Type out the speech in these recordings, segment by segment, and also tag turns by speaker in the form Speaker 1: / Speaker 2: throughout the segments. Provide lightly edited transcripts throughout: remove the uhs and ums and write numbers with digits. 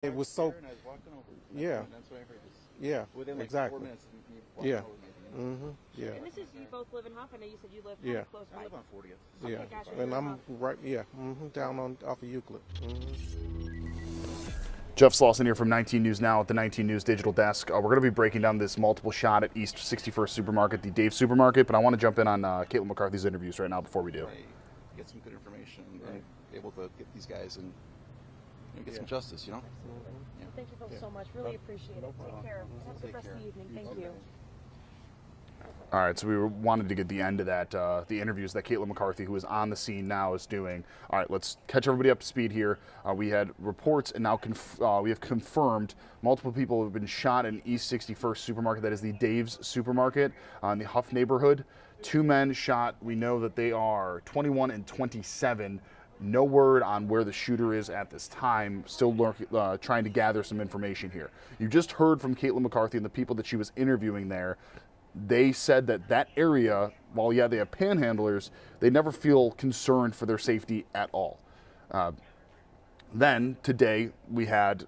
Speaker 1: It was so,
Speaker 2: And I was walking over.
Speaker 1: yeah,
Speaker 2: That's what I heard.
Speaker 1: yeah,
Speaker 2: Within like 4
Speaker 1: exactly.
Speaker 2: minutes, you walking
Speaker 1: Yeah,
Speaker 2: over me.
Speaker 1: yeah,
Speaker 3: And this is, you both live in Hough. I know you said you live kind
Speaker 1: yeah,
Speaker 3: of close
Speaker 2: I
Speaker 3: by.
Speaker 2: live on 40th.
Speaker 1: yeah.
Speaker 3: Okay, gotcha.
Speaker 1: And
Speaker 3: You're in
Speaker 1: I'm
Speaker 3: Hough.
Speaker 1: right, yeah, down on off of Euclid.
Speaker 4: Jeff Slauson here from 19 News Now at the 19 News Digital Desk. We're going to be breaking down this multiple shot at East 61st Supermarket, the Dave Supermarket, but I want to jump in on Caitlin McCarthy's interviews right now before we do.
Speaker 2: Right. Get some good information and be able to get these guys and get some justice, you know?
Speaker 3: Yeah. Thank you both so much. Really appreciate it. Take care. Have a good rest of the evening. Thank you.
Speaker 4: All right, so we wanted to get the end of that, the interviews that Caitlin McCarthy, who is on the scene now, is doing. All right, let's catch everybody up to speed here. We had reports, and now we have confirmed multiple people have been shot in East 61st Supermarket. That is the Dave's Supermarket in the Hough neighborhood. 2 men shot. We know that they are 21 and 27. No word on where the shooter is at this time. Still trying to gather some information here. You just heard from Caitlin McCarthy and the people that she was interviewing there. They said that that area, while yeah, they have panhandlers, they never feel concerned for their safety at all. Then today we had,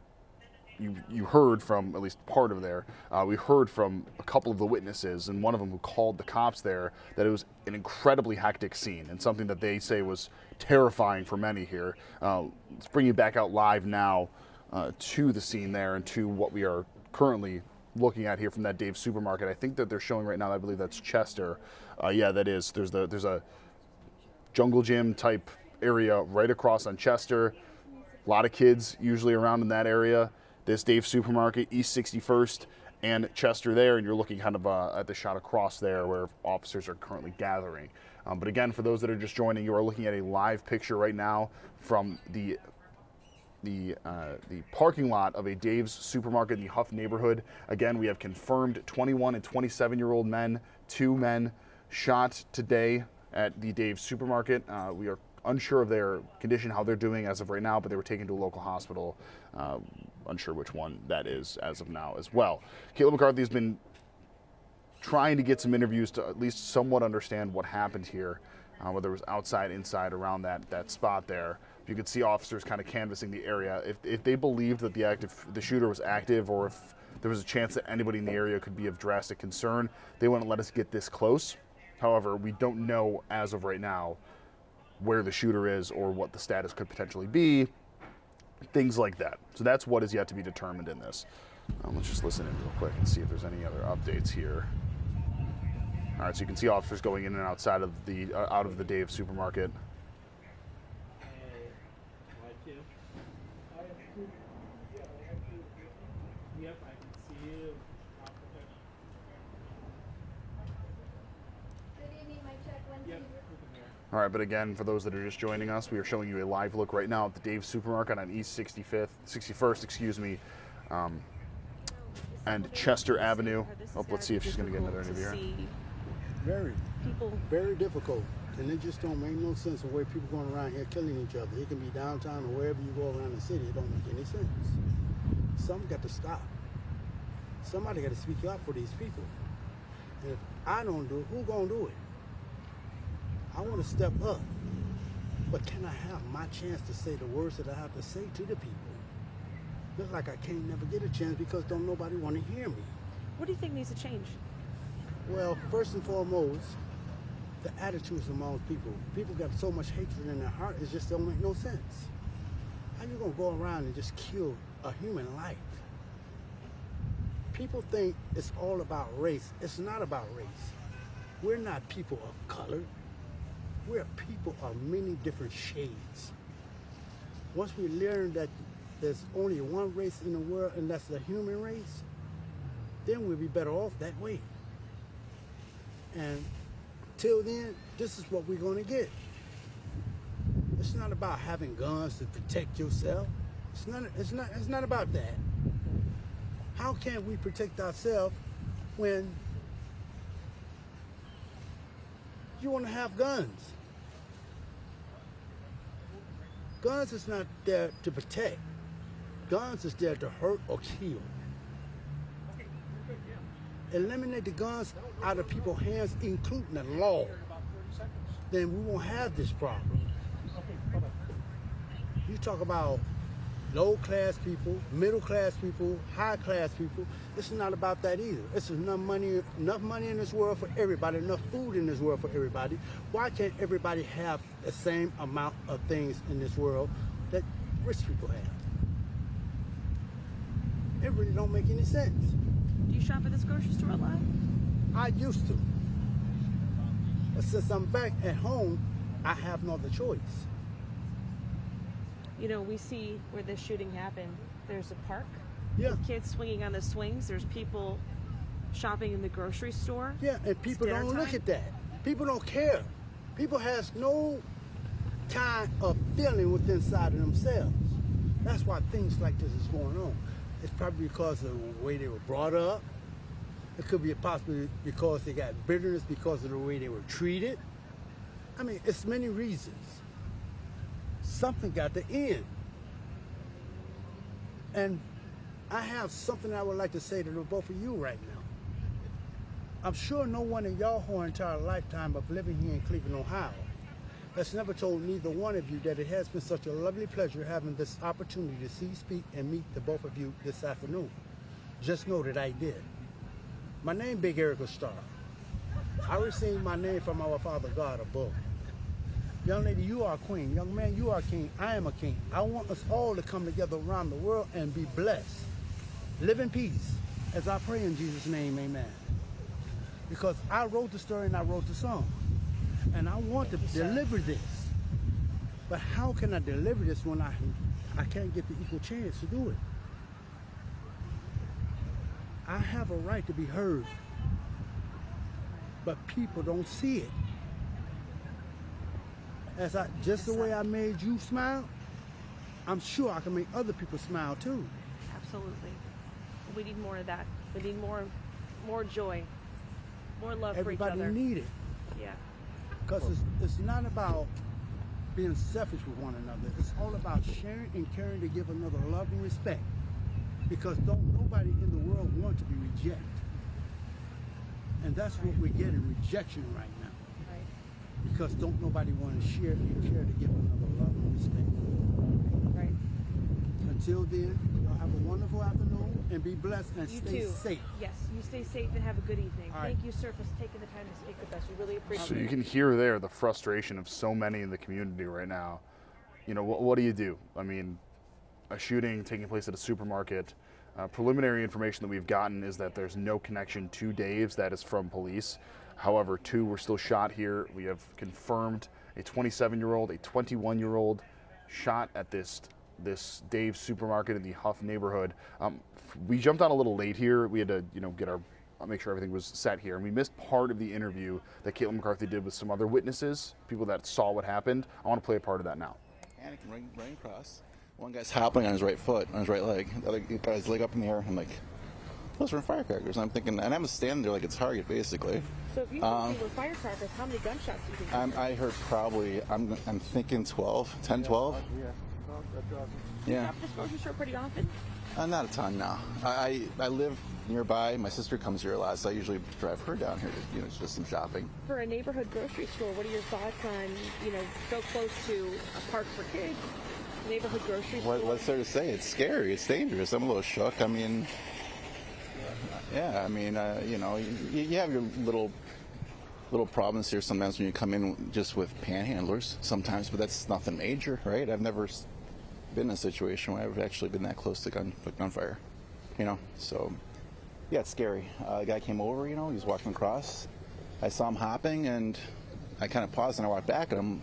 Speaker 4: you heard from at least part of there, we heard from a couple of the witnesses, and one of them who called the cops there, that it was an incredibly hectic scene and something that they say was terrifying for many here. Let's bring you back out live now to the scene there and to what we are currently looking at here from that Dave's Supermarket. I think that they're showing right now, I believe that's Chester. Yeah, that is. There's a jungle gym type area right across on Chester. A lot of kids usually around in that area. This Dave's Supermarket, East 61st and Chester there, and you're looking kind of at the shot across there where officers are currently gathering. But again, for those that are just joining, you are looking at a live picture right now from the parking lot of a Dave's Supermarket in the Hough neighborhood. Again, we have confirmed 21 and 27-year-old men, 2 men shot today at the Dave's Supermarket. We are unsure of their condition, how they're doing as of right now, but they were taken to a local hospital. Unsure which one that is as of now as well. Caitlin McCarthy has been trying to get some interviews to at least somewhat understand what happened here, whether it was outside, inside, around that spot there. You could see officers kind of canvassing the area. If they believed that the shooter was active, or if there was a chance that anybody in the area could be of drastic concern, they wouldn't let us get this close. However, we don't know as of right now where the shooter is or what the status could potentially be, things like that. So that's what is yet to be determined in this. Let's just listen in real quick and see if there's any other updates here. All right, so you can see officers going in and outside of out of the Dave Supermarket. All right, but again, for those that are just joining us, we are showing you a live look right now at the Dave's Supermarket on East 61st, excuse me, and Chester Avenue. Oh, let's see if she's going to get another interview here.
Speaker 5: Very difficult. And it just don't make no sense the way people going around here killing each other. It can be downtown or wherever you go around the city. It don't make any sense. Something got to stop. Somebody got to speak up for these people. And if I don't do it, who gonna do it? I want to step up, but can I have my chance to say the words that I have to say to the people? Look like I can't never get a chance because don't nobody want to hear me.
Speaker 3: What do you think needs to change?
Speaker 5: Well, first and foremost, the attitudes among people. People got so much hatred in their heart, it just don't make no sense. How you gonna go around and just kill a human life? People think it's all about race. It's not about race. We're not people of color. We're people of many different shades. Once we learn that there's only one race in the world, and that's the human race, then we'll be better off that way. And till then, this is what we're gonna get. It's not about having guns to protect yourself. It's not about that. How can we protect ourselves when you want to have guns? Guns is not there to protect. Guns is there to hurt or kill. Eliminate the guns out of people's hands, including the law. Then we won't have this problem. You talk about low class people, middle class people, high class people. It's not about that either. It's enough money in this world for everybody, enough food in this world for everybody. Why can't everybody have the same amount of things in this world that rich people have? It really don't make any sense.
Speaker 3: Do you shop at this grocery store a lot?
Speaker 5: I used to. But since I'm back at home, I have no other choice.
Speaker 3: You know, we see where this shooting happened. There's a park.
Speaker 5: Yeah.
Speaker 3: With kids swinging on the swings. There's people shopping in the grocery store.
Speaker 5: Yeah, and people
Speaker 3: It's
Speaker 5: don't
Speaker 3: dinner
Speaker 5: look
Speaker 3: time.
Speaker 5: at that. People don't care. People has no kind of feeling within inside of themselves. That's why things like this is going on. It's probably because of the way they were brought up. It could be possibly because they got bitterness because of the way they were treated. I mean, it's many reasons. Something got to end. And I have something I would like to say to the both of you right now. I'm sure no one in y'all whole entire lifetime of living here in Cleveland, Ohio, has never told neither one of you that it has been such a lovely pleasure having this opportunity to see, speak, and meet the both of you this afternoon. Just know that I did. My name Big Erica Star. I received my name from our Father God above. Young lady, you are a queen. Young man, you are a king. I am a king. I want us all to come together around the world and be blessed. Live in peace. As I pray in Jesus' name, amen. Because I wrote the story and I wrote the song. And I want to deliver this. But how can I deliver this when I can't get the equal chance to do it? I have a right to be heard. But people don't see it. Just the way I made you smile, I'm sure I can make other people smile too.
Speaker 3: Absolutely. We need more of that. We need more joy, more love for each
Speaker 5: Everybody
Speaker 3: other.
Speaker 5: need it.
Speaker 3: Yeah.
Speaker 5: Because it's not about being selfish with one another. It's all about sharing and caring to give another love and respect. Because nobody in the world wants to be rejected. And that's what we're getting, rejection right now.
Speaker 3: Right.
Speaker 5: Because don't nobody want to share and care to give another love and respect.
Speaker 3: Right.
Speaker 5: Until then, y'all have a wonderful afternoon and be blessed and
Speaker 3: You
Speaker 5: stay
Speaker 3: too.
Speaker 5: safe.
Speaker 3: Yes. You stay safe and have a good evening.
Speaker 5: All right.
Speaker 3: Thank you, sir, for taking the time to speak with us. We really appreciate
Speaker 4: So
Speaker 3: it.
Speaker 4: you can hear there the frustration of so many in the community right now. You know, what do you do? I mean, a shooting taking place at a supermarket. Preliminary information that we've gotten is that there's no connection to Dave's. That is from police. However, 2 were still shot here. We have confirmed a 27-year-old, a 21-year-old shot at this Dave's supermarket in the Hough neighborhood. We jumped on a little late here. We had to, make sure everything was set here, and we missed part of the interview that Caitlin McCarthy did with some other witnesses, people that saw what happened. I want to play a part of that now.
Speaker 2: Panicking, running across. One guy's hopping on his right foot, on his right leg. The other guy's leg up in the air. I'm like, those were firecrackers. And I'm thinking, and I'm standing there like it's Target, basically.
Speaker 3: So if you think they were firecrackers, how many gunshots do you think?
Speaker 2: I heard probably, I'm thinking 12, 10, 12. Yeah.
Speaker 3: Shop at this grocery store pretty often?
Speaker 2: Not a ton, no. I live nearby. My sister comes here a lot, so I usually drive her down here to, just some shopping.
Speaker 3: For a neighborhood grocery store, what are your thoughts on, so close to a park for kids, neighborhood grocery store?
Speaker 2: What's there to say? It's scary. It's dangerous. I'm a little shook. I mean, yeah. I mean, you have your little problems here sometimes when you come in just with panhandlers sometimes, but that's nothing major, right? I've never been in a situation where I've actually been that close to gunfire, So, yeah, it's scary. The guy came over, he was walking across. I saw him hopping, and I kind of paused and I walked back, and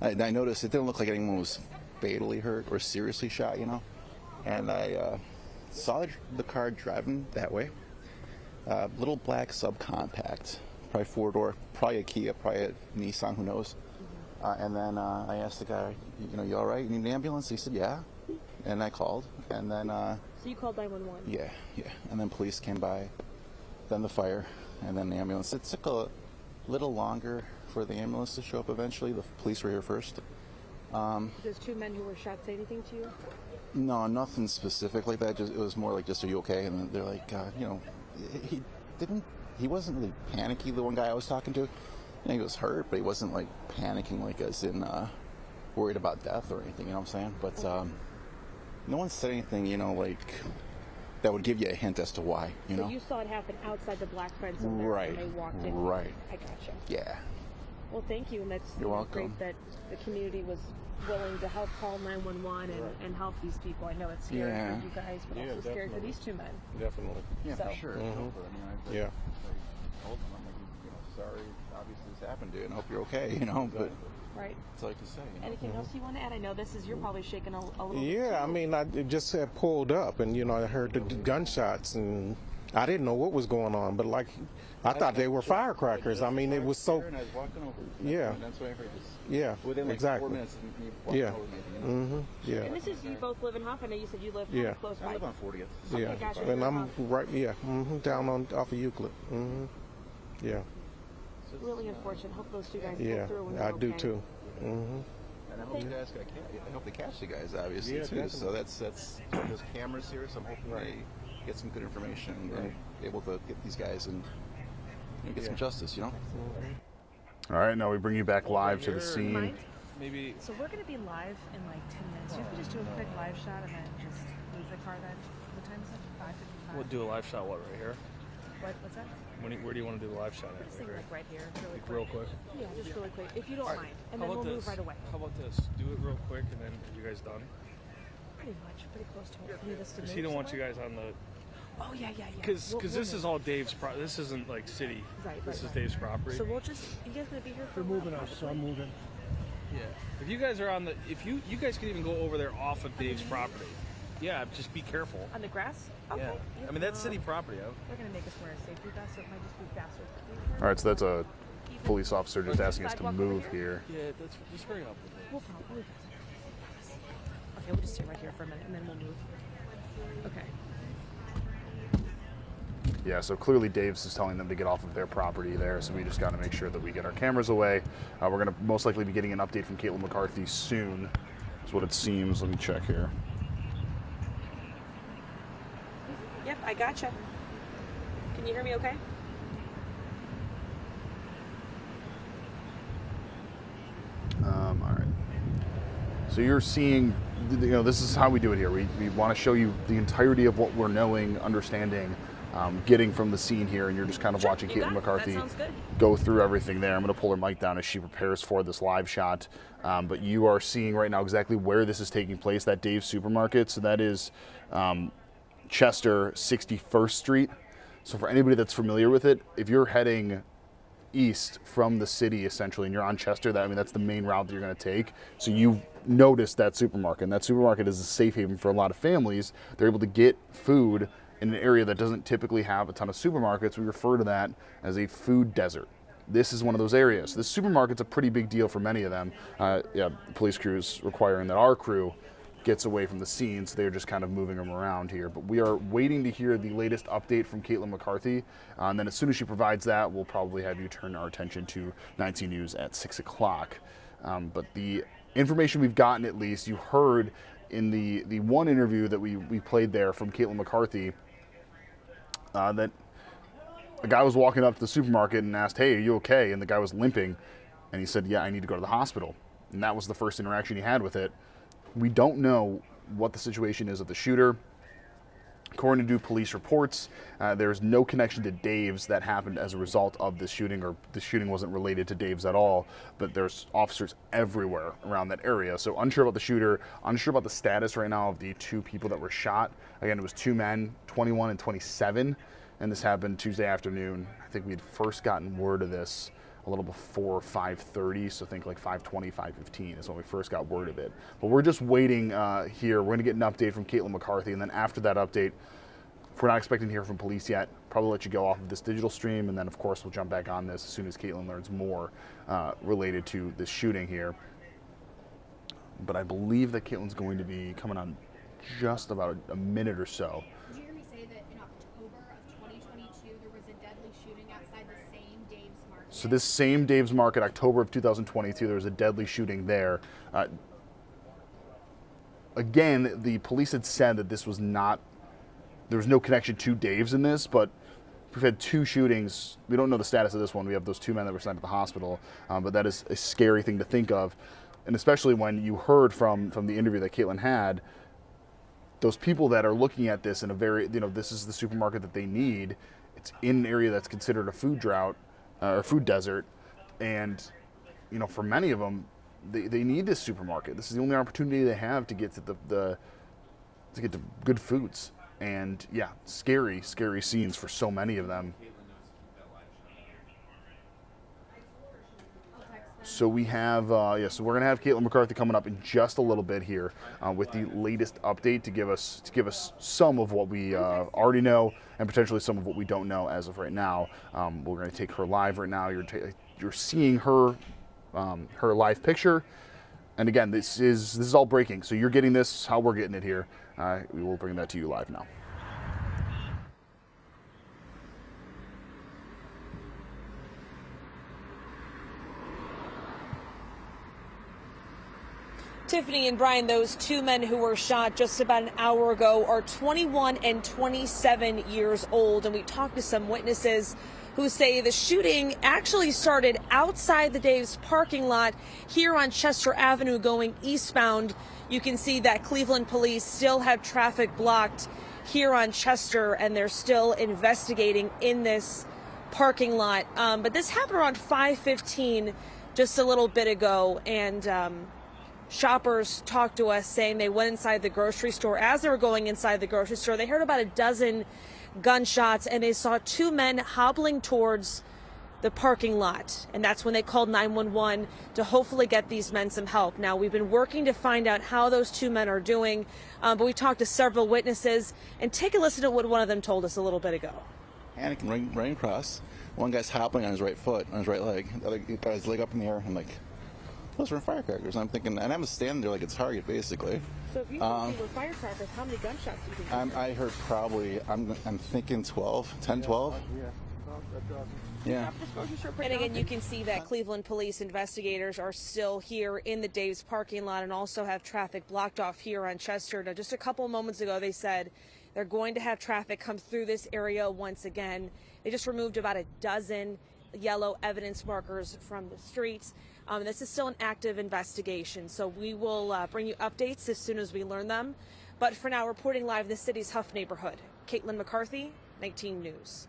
Speaker 2: I noticed it didn't look like anyone was fatally hurt or seriously shot, And I saw the car driving that way. Little black subcompact, probably 4-door, probably a Kia, probably a Nissan, who knows. And then I asked the guy, you all right? You need an ambulance? He said, yeah. And I called. And then...
Speaker 3: So you called 911?
Speaker 2: Yeah. And then police came by, then the fire, and then the ambulance. It took a little longer for the ambulance to show up eventually. The police were here first.
Speaker 3: Did those 2 men who were shot say anything to you?
Speaker 2: No, nothing specific like that. It was more like, just, are you okay? And they're like, he wasn't really panicky, the one guy I was talking to. He was hurt, but he wasn't like panicking, like as in worried about death or anything, you know what I'm saying? But no one said anything, you know, like that would give you a hint as to why, you
Speaker 3: So
Speaker 2: know.
Speaker 3: you saw it happen outside the black fence over there
Speaker 2: Right.
Speaker 3: when they walked in.
Speaker 2: Right.
Speaker 3: I gotcha.
Speaker 2: Yeah.
Speaker 3: Well, thank you, and that's
Speaker 2: You're welcome.
Speaker 3: great that the community was willing to help call 911 and help these people. I know it's scary
Speaker 2: Yeah.
Speaker 3: for you guys, but
Speaker 1: Yeah,
Speaker 3: also scary for
Speaker 1: definitely.
Speaker 3: these two men.
Speaker 1: Definitely.
Speaker 2: Yeah,
Speaker 3: So-
Speaker 2: for sure.
Speaker 1: Mhm.
Speaker 2: I mean,
Speaker 1: Yeah.
Speaker 2: I told them, I'm like, you know, sorry, obviously this happened to you, and I hope you're okay, you know. But
Speaker 3: Right.
Speaker 2: that's all I can say. You know?
Speaker 3: Anything else you want to add? I know you're probably shaking a little bit.
Speaker 1: Yeah, I
Speaker 3: too.
Speaker 1: mean, I just had pulled up, and I heard the gunshots, and I didn't know what was going on, but like, I thought they were firecrackers. I mean, it was so.
Speaker 2: And I was walking over.
Speaker 1: Yeah.
Speaker 2: And that's why I heard this.
Speaker 1: Yeah,
Speaker 2: Within like
Speaker 1: exactly.
Speaker 2: 4 minutes, of me walking
Speaker 1: Yeah.
Speaker 2: over me, you know?
Speaker 1: Yeah,
Speaker 3: And this is, you both live in Hough. I know you said you live
Speaker 1: Yeah.
Speaker 3: close
Speaker 2: I
Speaker 3: by.
Speaker 2: live on 40th.
Speaker 1: yeah.
Speaker 3: gotcha.
Speaker 1: And I'm right. Yeah, down on off of Euclid. Yeah,
Speaker 3: Really unfortunate. Hope those two guys
Speaker 1: yeah.
Speaker 3: pull through and
Speaker 1: I
Speaker 3: they're
Speaker 1: do
Speaker 3: okay.
Speaker 1: too.
Speaker 2: And I hope you guys I hope they catch you guys, obviously,
Speaker 1: Yeah,
Speaker 2: too.
Speaker 1: definitely.
Speaker 2: So there's cameras here, so I'm hoping they get some good information and able to get these guys and get some justice, you know?
Speaker 4: All right, now we bring you back live to the scene.
Speaker 3: Mind?
Speaker 6: Maybe
Speaker 3: So we're going to be live in like 10 minutes. You could just do a quick live shot and then just move the car then. What time is it? 5:55.
Speaker 6: we'll do a live shot. What, right here?
Speaker 3: What's that?
Speaker 6: Where do you want to do the live shot at?
Speaker 3: Just think like right here, really
Speaker 6: Like
Speaker 3: quick.
Speaker 6: real quick.
Speaker 3: Yeah, just really quick, if you don't mind. And
Speaker 6: How
Speaker 3: then
Speaker 6: about
Speaker 3: we'll
Speaker 6: this?
Speaker 3: move right away.
Speaker 6: How about this? Do it real quick, and then are you guys done?
Speaker 3: Pretty much, pretty close to it. Need us to
Speaker 6: Because
Speaker 3: move
Speaker 6: he don't want
Speaker 3: some
Speaker 6: you
Speaker 3: more?
Speaker 6: guys on the.
Speaker 3: Oh yeah, yeah, yeah.
Speaker 6: Because
Speaker 3: We'll
Speaker 6: this is
Speaker 3: move.
Speaker 6: all Dave's. This isn't like city.
Speaker 3: Right,
Speaker 6: This
Speaker 3: right,
Speaker 6: is
Speaker 3: right.
Speaker 6: Dave's property.
Speaker 3: So we'll just. You guys gonna be here for?
Speaker 5: We're moving us, so I'm moving.
Speaker 6: yeah. If you guys are on the, if you guys can even go over there off of Dave's property. Yeah, just be careful.
Speaker 3: On the grass? Okay.
Speaker 6: Yeah. I mean that's city property.
Speaker 3: They're gonna make us wear a safety vest, so it might just be faster.
Speaker 4: All right, so that's a police officer just asking us to
Speaker 3: Sidewalk over
Speaker 4: move here.
Speaker 6: Yeah, that's just hurry up.
Speaker 3: We'll probably. Okay, we'll just stay right here for a minute and then we'll move. Okay.
Speaker 4: Yeah, so clearly Dave's is telling them to get off of their property there, so we just got to make sure that we get our cameras away. We're going to most likely be getting an update from Caitlin McCarthy soon, is what it seems. Let me check here.
Speaker 3: Yep, I gotcha. Can you hear me okay?
Speaker 4: All right. So you're seeing, this is how we do it here. We want to show you the entirety of what we're knowing, understanding, getting from the scene here, and you're just kind of
Speaker 3: Sure,
Speaker 4: watching
Speaker 3: you got
Speaker 4: Caitlin
Speaker 3: it.
Speaker 4: McCarthy
Speaker 3: That sounds good.
Speaker 4: go through everything there. I'm going to pull her mic down as she prepares for this live shot. But you are seeing right now exactly where this is taking place, that Dave's Supermarket. So that is Chester 61st Street. So for anybody that's familiar with it, if you're heading east from the city essentially and you're on Chester, that's the main route that you're going to take. So you notice that supermarket, and that supermarket is a safe haven for a lot of families. They're able to get food in an area that doesn't typically have a ton of supermarkets. We refer to that as a food desert. This is one of those areas. This supermarket's a pretty big deal for many of them. The police crew is requiring that our crew gets away from the scene, so they're just kind of moving them around here. But we are waiting to hear the latest update from Caitlin McCarthy, and then as soon as she provides that, we'll probably have you turn our attention to 19 News at 6 o'clock. But the information we've gotten, at least, you heard in the one interview that we played there from Caitlin McCarthy, that a guy was walking up to the supermarket and asked, "Hey, are you okay?" And the guy was limping, and he said, "Yeah, I need to go to the hospital." And that was the first interaction he had with it. We don't know what the situation is of the shooter. According to police reports, there's no connection to Dave's that happened as a result of this shooting, or the shooting wasn't related to Dave's at all, but there's officers everywhere around that area. So unsure about the shooter, unsure about the status right now of the two people that were shot. Again, it was two men, 21 and 27, and this happened Tuesday afternoon. I think we had first gotten word of this a little before 5:30, so think like 5:20, 5:15 is when we first got word of it. But we're just waiting here. We're going to get an update from Caitlin McCarthy, and then after that update, if we're not expecting to hear from police yet, probably let you go off of this digital stream, and then of course we'll jump back on this as soon as Caitlin learns more related to this shooting here. But I believe that Caitlin's going to be coming on just about a minute or so.
Speaker 7: Did you hear me say that in October of 2022 there was a deadly shooting outside the same Dave's Market?
Speaker 4: So this same Dave's Market, October of 2022, there was a deadly shooting there. Again, the police had said that this was not, there was no connection to Dave's in this, but we've had two shootings. We don't know the status of this one. We have those two men that were sent to the hospital, but that is a scary thing to think of. And especially when you heard from the interview that Caitlin had, those people that are looking at this in a very, this is the supermarket that they need. It's in an area that's considered a food drought or food desert, and for many of them, they need this supermarket. This is the only opportunity they have to get to to get to good foods. And yeah, scary scenes for so many of them. So we have, so we're going to have Caitlin McCarthy coming up in just a little bit here with the latest update to give us some of what we already know and potentially some of what we don't know as of right now. We're going to take her live right now. You're seeing her her live picture, and again, this is all breaking. So you're getting this how we're getting it here. We will bring that to you live now.
Speaker 3: Tiffany and Brian, those two men who were shot just about an hour ago are 21 and 27 years old. And we talked to some witnesses who say the shooting actually started outside the Dave's parking lot here on Chester Avenue going eastbound. You can see that Cleveland police still have traffic blocked here on Chester, and they're still investigating in this parking lot. But this happened around 5:15 just a little bit ago, and shoppers talked to us saying they went inside the grocery store. As they were going inside the grocery store, they heard about a dozen gunshots, and they saw two men hobbling towards the parking lot. And that's when they called 911 to hopefully get these men some help. Now, we've been working to find out how those two men are doing, but we talked to several witnesses. And take a listen to what one of them told us a little bit ago.
Speaker 2: Panicking, running across. One guy's hobbling on his right foot, on his right leg. The other guy's leg up in the air. I'm like, those were firecrackers. I'm thinking, and I'm standing there like a target, basically.
Speaker 3: So if you think they were firecrackers, how many gunshots do you think?
Speaker 2: I heard probably, I'm thinking 12, 10, 12. Yeah.
Speaker 3: And again, you can see that Cleveland police investigators are still here in the Dave's parking lot and also have traffic blocked off here on Chester. Now, just a couple of moments ago, they said they're going to have traffic come through this area once again. They just removed about a dozen yellow evidence markers from the streets. This is still an active investigation, so we will bring you updates as soon as we learn them. But for now, reporting live in the city's Hough neighborhood, Caitlin McCarthy, 19 News.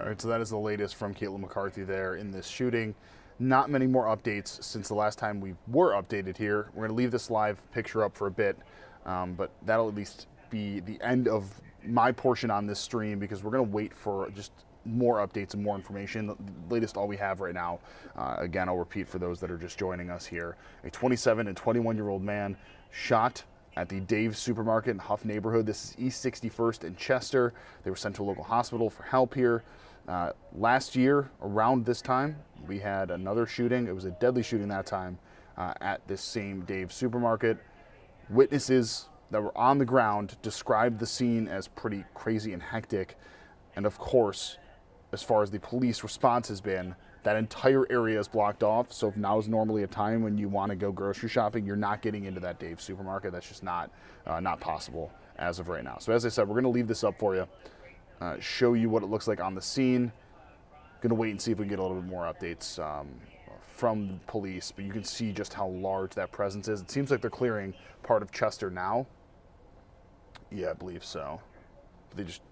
Speaker 4: All right, so that is the latest from Caitlin McCarthy there in this shooting. Not many more updates since the last time we were updated here. We're going to leave this live picture up for a bit, but that'll at least be the end of my portion on this stream, because we're going to wait for just more updates and more information. The latest all we have right now. Again, I'll repeat for those that are just joining us here. A 27 and 21-year-old man shot at the Dave's supermarket in Hough neighborhood. This is East 61st in Chester. They were sent to a local hospital for help here. Last year, around this time, we had another shooting. It was a deadly shooting that time at this same Dave's supermarket. Witnesses that were on the ground described the scene as pretty crazy and hectic. And of course, as far as the police response has been, that entire area is blocked off. So if now is normally a time when you want to go grocery shopping, you're not getting into that Dave's supermarket. That's just not possible as of right now. So as I said, we're going to leave this up for you, show you what it looks like on the scene. Going to wait and see if we can get a little bit more updates from the police. But you can see just how large that presence is. It seems like they're clearing part of Chester now. Yeah, I believe so. But they just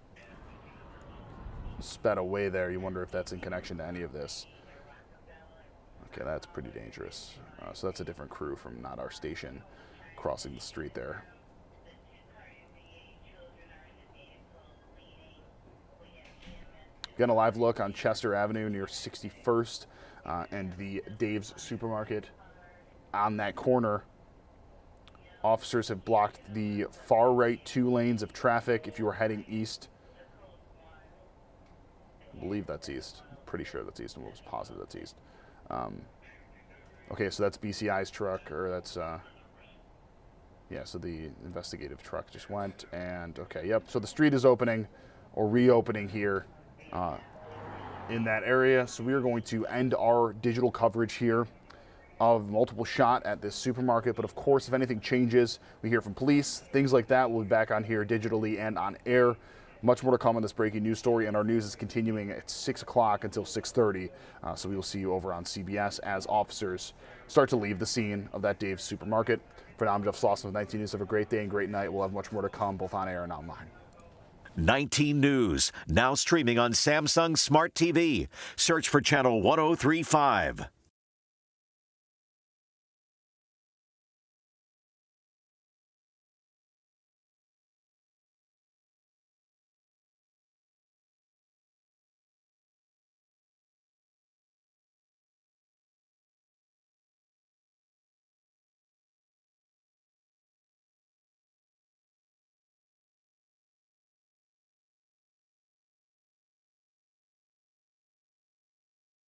Speaker 4: sped away there. You wonder if that's in connection to any of this. Okay, that's pretty dangerous. So that's a different crew from not our station crossing the street there. Again, a live look on Chester Avenue near 61st and the Dave's supermarket on that corner. Officers have blocked the far right 2 lanes of traffic if you are heading east. I believe that's east. I'm pretty sure that's east. I'm almost positive that's east. Okay, so that's BCI's truck, or that's, yeah, so the investigative truck just went, and okay, yep, so the street is opening, or reopening here in that area. So we are going to end our digital coverage here of multiple shot at this supermarket. But of course, if anything changes, we hear from police, things like that, we'll be back on here digitally and on air. Much more to come on this breaking news story, and our news is continuing at 6 o'clock until 6:30. So we will see you over on CBS as officers start to leave the scene of that Dave's supermarket. For now, I'm Jeff Slauson with 19 News. Have a great day and great night. We'll have much more to come, both on air and online.
Speaker 8: 19 News, now streaming on Samsung Smart TV. Search for channel 1035.